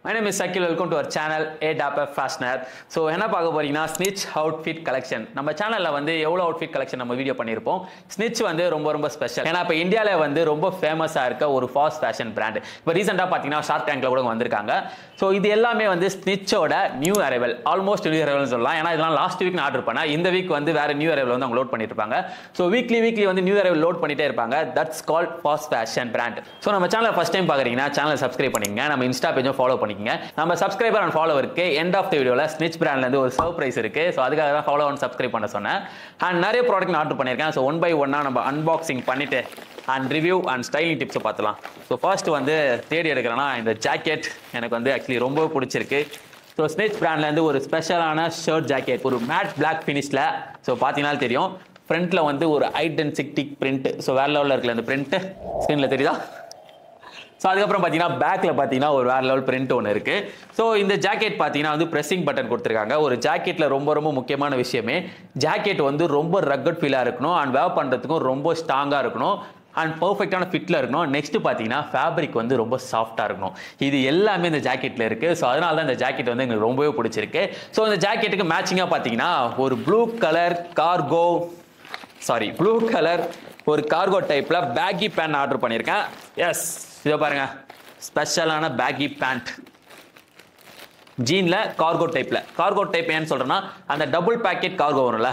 My name is Sakil. Welcome to our channel ADAPF Fashioner. So என்ன பார்க்க போறீங்கன்னா ஸ்னிட்ச் outfit collection. நம்ம சேனல்ல வந்து எவ்வளவு அவுட்ஃபிட் கலெக்ஷன் நம்ம வீடியோ பண்ணியிருப்போம். ஸ்னிட்ச் வந்து ரொம்ப ஸ்பெஷல். ஏன்னா இப்போ இந்தியால வந்து ரொம்ப ஃபேமஸா இருக்க ஒரு ஃபாஸ்ட் ஃபேஷன் பிராண்ட். இப்போ ரீசெண்டா பாத்தீங்கன்னா ஷார்க் டேங்க்ல கூட வந்திருக்காங்க. ஸோ இது எல்லாமே வந்து ஸ்னிட்சோட new arrival, almost new arrival சொல்லலாம். ஏன்னா இதெல்லாம் லாஸ்ட் வீக் நான் ஆர்டர் பண்ணேன். இந்த வீக் வந்து வேற நியூ அரைவல் வந்து அவங்க லோட் பண்ணிட்டு இருப்பாங்க. ஸோ வீக்லி வந்து நியூ அரைவல் லோட் பண்ணிட்டே இருப்பாங்க. That's called fast fashion brand. So நம்ம சேனலை ஃபர்ஸ்ட் டைம் பாக்குறீங்கன்னா சேனலை சப்ஸ்கிரைப் பண்ணிக்கங்க. நம்ம இன்ஸ்டா பேஜும் ஃபாலோ பண்ணிக்கங்க. நம்ம சப்ஸ்கிரைபர் அண்ட் ஃபாலோவருக்கு எண்ட் ஆஃப் த வீடியோல ஸ்னிட்ச் பிராண்ட்ல இருந்து ஒரு சர்ப்ரைஸ் இருக்கு. ஸோ அதுக்காக தான் ஃபாலோ அண்ட் சப்ஸ்கிரைப் பண்ண சொன்னேன். அண்ட் நிறைய ப்ராடக்ட் ஆர்டர் பண்ணியிருக்கேன். ஸோ ஒன் பை ஒன்னா நம்ம அன்பாக்சிங் பண்ணிட்டு அண்ட் ரிவ்யூ அண்ட் ஸ்டைலிங் டிப்ஸை பார்த்துலாம். ஸோ ஃபர்ஸ்ட் வந்து தேடி எடுக்கிறேன்னா இந்த ஜாக்கெட் எனக்கு வந்து ஆக்சுவலி ரொம்ப பிடிச்சிருக்கு. ஸோ ஸ்னிட்ச் பிராண்ட்லேருந்து ஒரு ஸ்பெஷலான ஷர்ட் ஜாக்கெட், ஒரு மேட் பிளாக் ஃபினிஷில். ஸோ பார்த்தீங்கன்னா தெரியும், ஃப்ரண்ட்டில் வந்து ஒரு ஐடென்டிக் பிரிண்ட். ஸோ வேற லெவலில் இருக்குல்ல அந்த பிரிண்ட், ஸ்க்ரீனில் தெரியுதா? ஸோ அதுக்கப்புறம் பார்த்தீங்கன்னா பேக்கில் பார்த்தீங்கன்னா ஒரு வேறு லெவல் பிரிண்ட் ஒன்று இருக்குது. ஸோ இந்த ஜாக்கெட் பார்த்தீங்கன்னா வந்து ப்ரெஸ்ஸிங் பட்டன் கொடுத்துருக்காங்க. ஒரு ஜாக்கெட்டில் ரொம்ப முக்கியமான விஷயமே ஜாக்கெட் வந்து ரொம்ப ரக்கட் ஃபீலாக இருக்கணும் அண்ட் வேர் பண்ணுறதுக்கும் ரொம்ப ஸ்ட்ராங்காக இருக்கணும் அண்ட் பர்ஃபெக்டான ஃபிட்டில் இருக்கணும். நெக்ஸ்ட் பார்த்தீங்கன்னா ஃபேப்ரிக் வந்து ரொம்ப சாஃப்டாக இருக்கணும். இது எல்லாமே இந்த ஜாக்கெட்டில் இருக்குது. ஸோ அதனால தான் இந்த ஜாக்கெட் வந்து எங்களுக்கு ரொம்பவே பிடிச்சிருக்கு. ஸோ இந்த ஜாக்கெட்டுக்கு மேட்சிங்காக பார்த்தீங்கன்னா ஒரு ப்ளூ கலர் ஒரு கார்கோ டைப்பில் பேக்கி பேண்ட் ஆர்டர் பண்ணியிருக்கேன். எஸ், இதை பாருங்க, ஸ்பெஷலான பேக்கி பேண்ட் ஜீன்ல கார்கோ டைப் ஏன்னு சொல்றேன்னா அந்த டபுள் பேக்கெட் கார்கோ வரும்ல,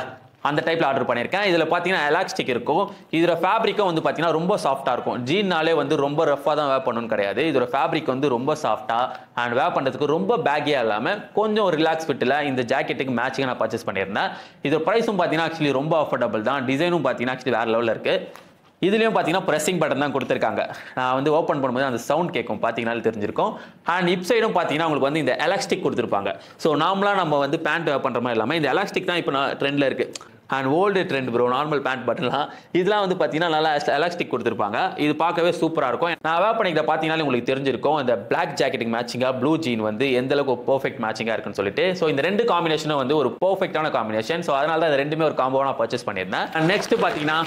அந்த டைப்ல ஆர்டர் பண்ணியிருக்கேன். இதில் பார்த்தீங்கன்னா எலாஸ்டிக் இருக்கும். இதோட ஃபேப்ரிக்கும் வந்து பார்த்தீங்கன்னா ரொம்ப சாஃப்டாக இருக்கும். ஜீன்னாலே வந்து ரொம்ப ரஃபாக தான் வேர் பண்ணணும்னு கிடையாது. இதோட ஃபேப்ரிக் வந்து ரொம்ப சாஃப்டாக அண்ட் வேர் பண்ணுறதுக்கு ரொம்ப பேக்கியாக இல்லாமல் கொஞ்சம் ரிலாக்ஸ் ஃபிட்டில் இந்த ஜாக்கெட்டுக்கு மேட்சிங்காக நான் பர்ச்சேஸ் பண்ணியிருந்தேன். இதோட ப்ரைஸும் பார்த்தீங்கன்னா ஆக்சுவலி ரொம்ப அஃபோர்டபுள் தான். டிசைனும் பார்த்தீங்கன்னா ஆக்சுவலி வேறு லெவலில் இருக்குது. இதுலேயும் பார்த்தீங்கன்னா ப்ரெஸ்ஸிங் பட்டன் தான் கொடுத்துருக்காங்க. நான் வந்து ஓப்பன் பண்ணும்போது அந்த சவுண்ட் கேட்கும், பார்த்தீங்கன்னா தெரிஞ்சிருக்கும். அண்ட் இப் சைடும் பார்த்தீங்கன்னா உங்களுக்கு வந்து இந்த எலாஸ்டிக் கொடுத்துருப்பாங்க. ஸோ நார்மலாக நம்ம வந்து பேண்ட் பண்ணுற மாதிரி இல்லாமல் இந்த எலாஸ்டிக் தான் இப்போ நான் ட்ரெண்டில் இருக்குது. And old trend bro, normal pant பட்டன்லாம் இதெல்லாம் வந்து பார்த்தீங்கன்னா நல்லா எலாஸ்டிக் கொடுத்துருப்பாங்க. இது பார்க்கவே சூப்பராக இருக்கும். நான் வேர் பண்ணிக்கிட்ட பார்த்தீங்கன்னா உங்களுக்கு தெரிஞ்சிருக்கும் இந்த பிளாக் ஜாக்கெட்டுக்கு மேட்சிங்காக ப்ளூ ஜீன் வந்து எந்த அளவுக்கு பர்ஃபெக்ட் மேட்சிங்காக இருக்குன்னு சொல்லிட்டு. ஸோ இந்த ரெண்டு காம்பினேஷனும் வந்து ஒரு பர்ஃபெக்டான காம்பினேஷன். ஸோ அதனால தான் இந்த ரெண்டுமே ஒரு காம்போவாக நான் பர்ச்சேஸ் பண்ணியிருந்தேன். அண்ட் நெக்ஸ்ட் பார்த்தீங்கன்னா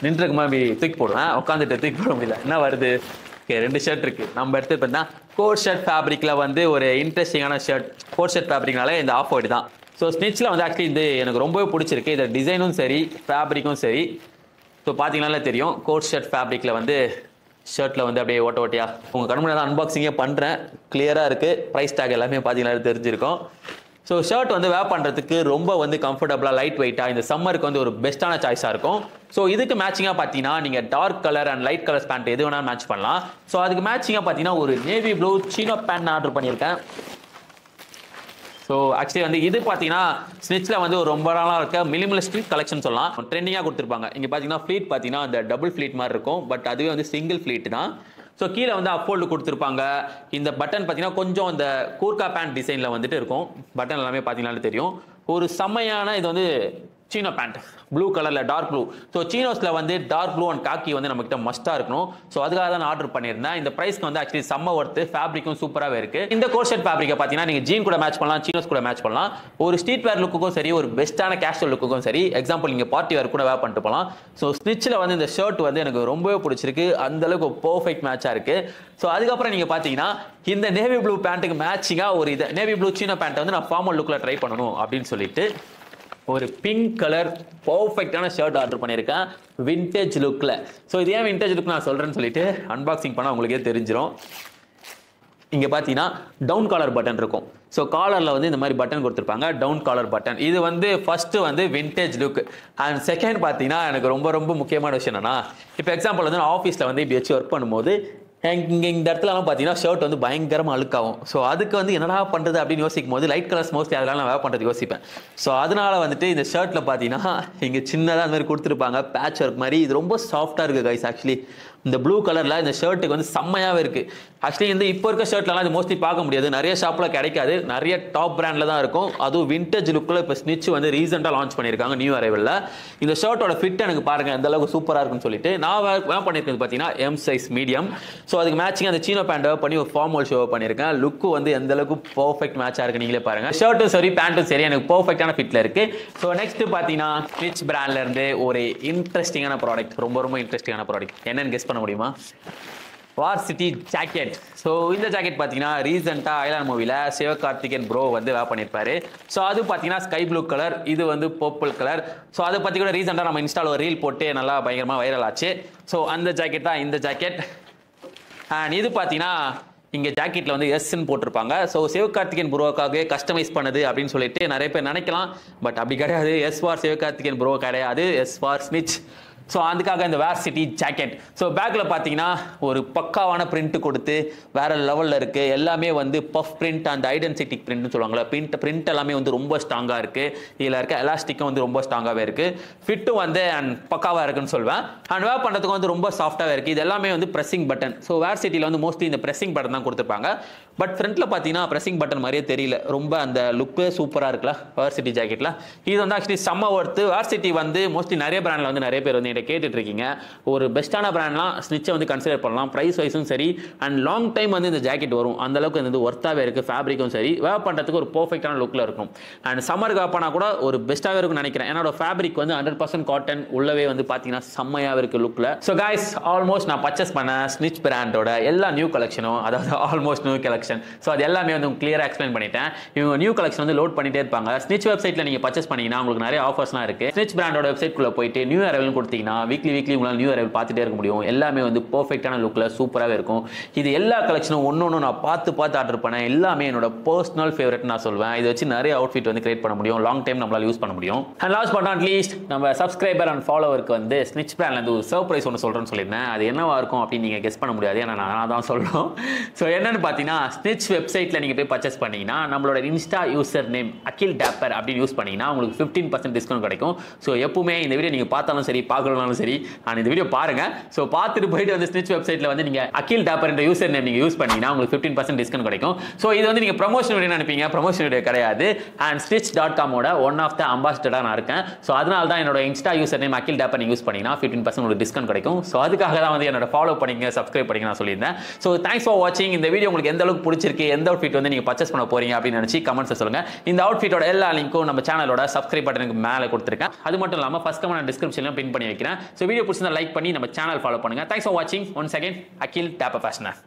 நின்றுக்கு மாதிரி தூக்கி போடுவேன், உட்காந்துட்டு தூக்கி போட முடியல, என்ன வருது. ஓகே, ரெண்டு ஷர்ட் இருக்கு. நம்ம எடுத்து பார்த்தா கோட் ஷர்ட் ஃபேப்ரிக்ல வந்து ஒரு இன்ட்ரெஸ்டிங்கான ஷர்ட். கோட் ஷர்ட் ஃபேப்ரிக்னால இந்த ஆஃப் ஒயிட் தான். ஸோ ஸ்னிட்ச்ல வந்து ஆக்சுவலி இது எனக்கு ரொம்பவே பிடிச்சிருக்கு. இதோட டிசைனும் சரி ஃபேப்ரிக்கும் சரி. ஸோ பார்த்தீங்கன்னா தெரியும், கோட் ஷர்ட் ஃபேப்ரிக்ல வந்து ஷர்ட்ல வந்து அப்படியே ஓட்டையா உங்கள் கண்முறை தான் அன்பாக்சிங்கே பண்ணுறேன். கிளியராக இருக்கு. ப்ரைஸ் டேக் எல்லாமே பார்த்தீங்கன்னா தெரிஞ்சிருக்கும். ஸோ ஷர்ட் வந்து வேர் பண்ணுறதுக்கு ரொம்ப வந்து கம்ஃபர்டபுளாக லைட் வெயிட்டாக இந்த சம்மருக்கு வந்து ஒரு பெஸ்ட்டான சாய்ஸாக இருக்கும். ஸோ இதுக்கு மேட்சிங்காக பார்த்தீங்கன்னா நீங்கள் dark colour and light colours pant எது வேணாலும் மேட்ச் பண்ணலாம். ஸோ அதுக்கு மேட்சிங்காக பார்த்தீங்கன்னா ஒரு navy blue chino pant order பண்ணியிருக்கேன். ஸோ ஆக்சுவலி வந்து இது பார்த்தீங்கன்னா ஸ்னிட்ச்சில் வந்து ஒரு ரொம்ப நாளாக இருக்க மினிமலிஸ்டிக் கலெக்ஷன் சொல்லலாம். ட்ரெண்டிங்காக கொடுத்துருப்பாங்க. இங்கே பார்த்தீங்கன்னா ஃப்ளீட் பார்த்தீங்கன்னா அந்த டபுள் ஃப்ளீட் மாதிரி இருக்கும். பட் அதுவே வந்து சிங்கிள் ஃப்ளீட் தான். ஸோ கீழே வந்து அப்ஃபோல்டு கொடுத்துருப்பாங்க. இந்த பட்டன் பார்த்தீங்கன்னா கொஞ்சம் இந்த கூர்க்கா பேண்ட் டிசைனில் வந்துட்டு இருக்கும். பட்டன் எல்லாமே பார்த்தீங்கன்னாலே தெரியும். ஒரு செம்மையான இது வந்து சீனோ பேண்ட் ப்ளூ கலரில் டார்க் ப்ளூ. ஸோ சீனோஸில் வந்து டார்க் ப்ளூ அண்ட் காக்கி வந்து நம்மகிட்ட மஸ்ட்டாக இருக்கணும். ஸோ அதுக்காக தான் நான் ஆர்டர் பண்ணியிருந்தேன். இந்த ப்ரைஸ்க்கு வந்து ஆக்சுவலி செம்ம ஒர்த்து. ஃபேப்ரிக்கும் சூப்பராகவே இருக்குது. இந்த கோட் ஷர்ட் ஃபேப்ரிக்கை பார்த்தீங்கன்னா நீங்கள் ஜீன் கூட மேட்ச் பண்ணலாம், சீனோஸ் கூட மேட்ச் பண்ணலாம். ஒரு ஸ்ட்ரீட் வேர் லுக்குக்கும் சரி, ஒரு பெஸ்ட்டான கேஷுவல் லுக்குக்கும் சரி. எக்ஸாம்பிள் நீங்கள் பார்ட்டி வேர் கூட வேர் பண்ணிட்டு போகலாம். ஸோ ஸ்னிட்ச்சில் வந்து இந்த ஷர்ட் வந்து எனக்கு ரொம்பவே பிடிச்சிருக்கு. அந்தளவுக்கு பர்ஃபெக்ட் மேட்சாக இருக்குது. ஸோ அதுக்கப்புறம் நீங்கள் பார்த்தீங்கன்னா இந்த நேவி ப்ளூ பேண்ட்டுக்கு மேட்சிங்காக ஒரு இது நேவி ப்ளூ சீனோ பேண்ட்டை வந்து நான் ஃபார்மல் லுக்கில் ட்ரை பண்ணணும் அப்படின்னு சொல்லிட்டு ஒரு பிங்க் கலர் பர்ஃபெக்டான ஷர்ட் ஆர்டர் பண்ணியிருக்கேன் விண்டேஜ் லுக்கில். ஸோ இது ஏன் விண்டேஜ் லுக் நான் சொல்கிறேன்னு சொல்லிட்டு அன்பாக்சிங் பண்ணால் உங்களுக்கே தெரிஞ்சிடும். இங்கே பார்த்தீங்கன்னா டவுன் காலர் பட்டன் இருக்கும். ஸோ காலரில் வந்து இந்த மாதிரி பட்டன் கொடுத்துருப்பாங்க, டவுன் காலர் பட்டன். இது வந்து ஃபர்ஸ்ட் வந்து விண்டேஜ் லுக். அண்ட் செகண்ட் பார்த்தீங்கன்னா எனக்கு ரொம்ப முக்கியமான விஷயம் என்னன்னா, இப்போ எக்ஸாம்பிள் வந்து நான் ஆஃபீஸில் வந்து இப்படி வச்சு ஒர்க் பண்ணும்போது இங்கே இந்த இடத்துலலாம் பார்த்தீங்கன்னா ஷர்ட் வந்து பயங்கரமாக அழுக்காகும். ஸோ அதுக்கு வந்து என்னடா பண்ணுறது அப்படின்னு யோசிக்கும் போது லைட் கலர்ஸ் மோஸ்ட்லி அதெல்லாம் நான் வேர் பண்ணுறது யோசிப்பேன். ஸோ அதனால வந்துட்டு இந்த ஷர்ட்டில் பார்த்தீங்கன்னா இங்கே சின்னதாக அந்த மாதிரி கொடுத்துருப்பாங்க பேட்ச் ஒர்க் மாதிரி. இது ரொம்ப சாஃப்டாக இருக்குது கைஸ். ஆக்சுவலி இந்த ப்ளூ கலரில் இந்த ஷர்ட்டுக்கு வந்து செம்மையாகவே இருக்குது. ஆக்சுவலி இந்த இப்போ இருக்க ஷர்ட்லாம் இது மோஸ்ட்லி பார்க்க முடியாது, நிறைய ஷாப்பில் கிடைக்காது, நிறைய டாப் பிராண்டில் தான் இருக்கும். அதுவும் விண்டேஜ் லுக்கில் இப்போ ஸ்னிட்ச் வந்து ரீசெண்டாக லான்ச் பண்ணியிருக்காங்க நியூ அரைவலில். இந்த ஷர்ட்டோட ஃபிட் எனக்கு பாருங்கள் எந்த அளவுக்கு சூப்பராக இருக்குன்னு சொல்லிட்டு நான் வேர் பண்ணியிருக்கிறது பார்த்தீங்கன்னா எம் சைஸ் மீடியம். ஸோ அதுக்கு மேட்சிங் அந்த சீனோ பேண்ட் பண்ணி ஒரு ஃபார்மல் ஷோ பண்ணியிருக்கேன். லுக்கு வந்து எந்த அளவுக்கு பர்ஃபெக்ட் மேட்சாக இருக்குது நீங்களே பாருங்கள். ஷர்ட்டும் சரி பேண்ட்டும் சரி எனக்கு பர்ஃபெக்டான ஃபிட்டில் இருக்குது. ஸோ நெக்ஸ்ட் பார்த்தீங்கன்னா ஸ்னிட்ச் பிராண்ட்லேருந்து ஒரு இன்ட்ரெஸ்டிங்கான ப்ராடக்ட், ரொம்ப இன்ட்ரெஸ்டிங்கான ப்ராடக்ட். என்னன்னு கெஸ் பண்ண முடியுமா? வார்சிட்டி ஜாக்கெட். ஸோ இந்த ஜாக்கெட் பார்த்தீங்கன்னா ரீசெண்டாக ஐலாண்ட் மூவியில் சிவகார்த்திகேயன் ப்ரோ வந்து வேர் பண்ணியிருப்பாரு. ஸோ அது பார்த்தீங்கன்னா ஸ்கை ப்ளூ கலர், இது வந்து பர்பிள் கலர். ஸோ அதை பற்றி கூட ரீசெண்டாக நம்ம இன்ஸ்டாவில் ஒரு ரீல் போட்டு நல்லா பயங்கரமாக வைரல் ஆச்சு. ஸோ அந்த ஜாக்கெட் தான் இந்த ஜாக்கெட். அண்ட் இது பார்த்தீங்கன்னா இங்கே ஜாக்கெட்டில் வந்து எஸ்ன்னு போட்டிருப்பாங்க. ஸோ சிவகார்த்திகேயன் ப்ரோக்காகவே கஸ்டமைஸ் பண்ணது அப்படின்னு சொல்லிட்டு நிறைய பேர் நினைக்கலாம். பட் அப்படி கிடையாது. எஸ் ஃபார் சிவகார்த்திகேயன் ப்ரோ கிடையாது, எஸ் ஃபார் ஸ்னிச். ஸோ அதுக்காக இந்த வார்சிட்டி ஜாக்கெட். ஸோ பேக்கில் பார்த்தீங்கன்னா ஒரு பக்காவான பிரிண்ட் கொடுத்து வேற லெவலில் இருக்குது. எல்லாமே வந்து பஃப் பிரிண்ட் அண்ட் ஐடென்டிட்டிக் பிரிண்ட்னு சொல்லுவாங்களா, பிரிண்ட் எல்லாமே வந்து ரொம்ப ஸ்ட்ராங்காக இருக்குது. இதில் இருக்க எலாஸ்டிக்கும் வந்து ரொம்ப ஸ்ட்ராங்காகவே இருக்குது. ஃபிட்டும் வந்து அண்ட் பக்காவாக இருக்குன்னு சொல்வேன். அண்ட் வேர் பண்ணுறதுக்கு வந்து ரொம்ப சாஃப்டாகவே இருக்குது. இது எல்லாமே வந்து ப்ரெஸ்ஸிங் பட்டன். ஸோ வார்சிட்டியில் வந்து மோஸ்ட்லி இந்த ப்ரெஸ்ஸிங் பட்டன் தான் கொடுத்துருப்பாங்க. பட் ஃப்ரண்ட்டில் பார்த்தீங்கன்னா ப்ரெஸ்ஸிங் பட்டன் மாதிரியே தெரியல. ரொம்ப அந்த லுக்கு சூப்பராக இருக்குல்ல வார்சிட்டி ஜாக்கெட்டில். இது வந்து ஆக்சுவலி செம்ம ஒர்த்து. வார்சிட்டி வந்து மோஸ்ட்லி நிறைய பிராண்டில் வந்து நிறைய பேர் வந்து கேட்டுட்டு இருக்கீங்க. ஒரு பெஸ்ட்டான பிராண்ட்லாம் ஸ்னிச்சை வந்து கன்சிடர் பண்ணலாம். பிரைஸ் வைஸும் சரி அண்ட் லாங் டைம் வந்து இந்த ஜாக்கெட் வரும். அந்த அளவுக்கு வந்து ஒர்த்தாகவே இருக்குது. ஃபேப்ரிக்கும் சரி வேர் பண்ணுறதுக்கு ஒரு பர்ஃபெக்டான லுக்கில் இருக்கும். அண்ட் சம்மருக்கு வேர் பண்ணால் கூட ஒரு பெஸ்ட்டாகவே இருக்கும்னு நினைக்கிறேன். என்னோட ஃபேப்ரிக் வந்து 100% காட்டன், உள்ளவே வந்து பார்த்தீங்கன்னா செம்மையாக இருக்குது லுக்கில். ஸோ கைஸ் ஆல்மோஸ்ட் நான் பர்ச்சேஸ் பண்ண ஸ்னிச் பிராண்டோட எல்லா நியூ கலெக்ஷனும், அதாவது ஆல்மோஸ்ட் நியூ கலெக்ஷன், ஸோ அது எல்லாமே வந்து கிளியராக எக்ஸ்பிளைன் பண்ணிட்டேன். இவங்க நியூ கலெக்ஷன் வந்து லோட் பண்ணிட்டே இருப்பாங்க. ஸ்னிச் வெப்சைட்டில் நீங்கள் பர்ச்சேஸ் பண்ணீங்கன்னா உங்களுக்கு நிறைய ஆஃபர்ஸ்லாம் இருக்குது. ஸ்னிச் பிராண்டோட வெப்சைட்குள்ளே போயிட்டு நியூ அரைவல் கொடுத்தீங்கன்னா வீக்லி உங்களால் நியூ அரைவல் பார்த்துட்டே இருக்க முடியும். எல்லாமே வந்து பர்ஃபெக்டான லுக்கில் சூப்பராகவே இருக்கும். இது எல்லா கலெக்ஷனும் ஒன்று நான் பார்த்து ஆர்டர் பண்ணேன். எல்லாமே என்னோட பர்சனல் ஃபேவரட் நான் சொல்வேன். இதை வச்சு நிறைய அவுட்ஃபிட் வந்து கிரியேட் பண்ண முடியும். லாங் டைம் நம்மளால் யூஸ் பண்ண முடியும். And last but not least நம்ம சப்ஸ்கிரைபர் அண்ட் ஃபாலோவருக்கு வந்து ஸ்னிச் பிராண்ட்லேருந்து ஒரு சர்ப்ரைஸ் ஒன்று சொல்கிறேன்னு சொல்லியிருந்தேன். அது என்னவா இருக்கும் அப்படின்னு நீங்கள் கெஸ் பண்ண முடியாது. ஏன்னா நான் தான் சொல்லணும். ஸோ என்னன்னு பார்த்தீங்கன்னா ஸ்னிச் வெப்சைட்டில் நீங்கள் போய் பர்ச்சேஸ் பண்ணீங்கன்னா நம்மளோட இன்ஸ்டா யூசர் நேம் அகில் டேப்பர் அப்படின்னு யூஸ் பண்ணீங்கன்னா உங்களுக்கு 15% டிஸ்கவுண்ட் கிடைக்கும். ஸோ எப்பவுமே இந்த வீடியோ நீங்கள் பார்த்தாலும் சரி பார்க்கலனாலும் சரி அண்ட் இந்த வீடியோ பாருங்க. ஸோ பார்த்துட்டு போயிட்டு வந்து ஸ்னிச் வெப்சைட்ல வந்து நீங்க அகில் டேப்பர் என்ற யூசர் நேம் நீங்க யூஸ் பண்ணீங்கன்னா உங்களுக்கு 15% டிஸ்கவுண்ட் கிடைக்கும். ஸோ இது வந்து நீங்க ப்ரமோஷன் வீடியோ நினைப்பீங்க, ப்ரமோஷன் வீடியோ கிடையாது. அண்ட் stitch.com ஓட ஒன் ஆஃப் த அம்பாசிடரா நான் இருக்கேன். ஸோ அதனால தான் என்னோட இன்ஸ்டா யூசர் நேம் அகில் டேப்பர் நீங்க யூஸ் பண்ணீங்கன்னா 15% உங்களுக்கு டிஸ்கவுண்ட் கிடைக்கும். ஸோ அதுக்காக தான் வந்து என்னோட ஃபாலோ பண்ணிங்க, சப்ஸ்கிரைப் பண்ணிங்க நான் சொல்லியிருந்தேன். ஸோ தேங்க்ஸ் ஃபார் வாட்சிங். இந்த வீடியோ உங்களுக்கு எந்த அளவுக்கு பிடிச்சிருக்கு, எந்த அவுட்ஃபிட் வந்து நீங்க பர்ச்சேஸ் பண்ண போறீங்க அப்படின்னு நினைச்சு கமெண்ட்ஸ் சொல்லுங்க. இந்த அவுட்ஃபிட்டோட எல்லா லிங்க்கும் நம்ம சேனலோட சப்ஸ்கிரைப் பட்டனுக்கு மேலே கொடுத்துருக்கேன். அது மட்டும் இல்லாமல் ஃபர்ஸ்ட் கமெண்ட் டிஸ்கிரிப்ஷன்ல பின் பண்ணி வைக்கிறேன். ஸோ வீடியோ பிடிச்சிருந்தா லைக் பண்ணி நம்ம சேனல் ஃபாலோ பண்ணுங்க. தேங்க்ஸ் ஃபார் வாட்சிங். ஒன்ஸ் அகைன் அகில் டேப்பர் ஃபேஷனர்.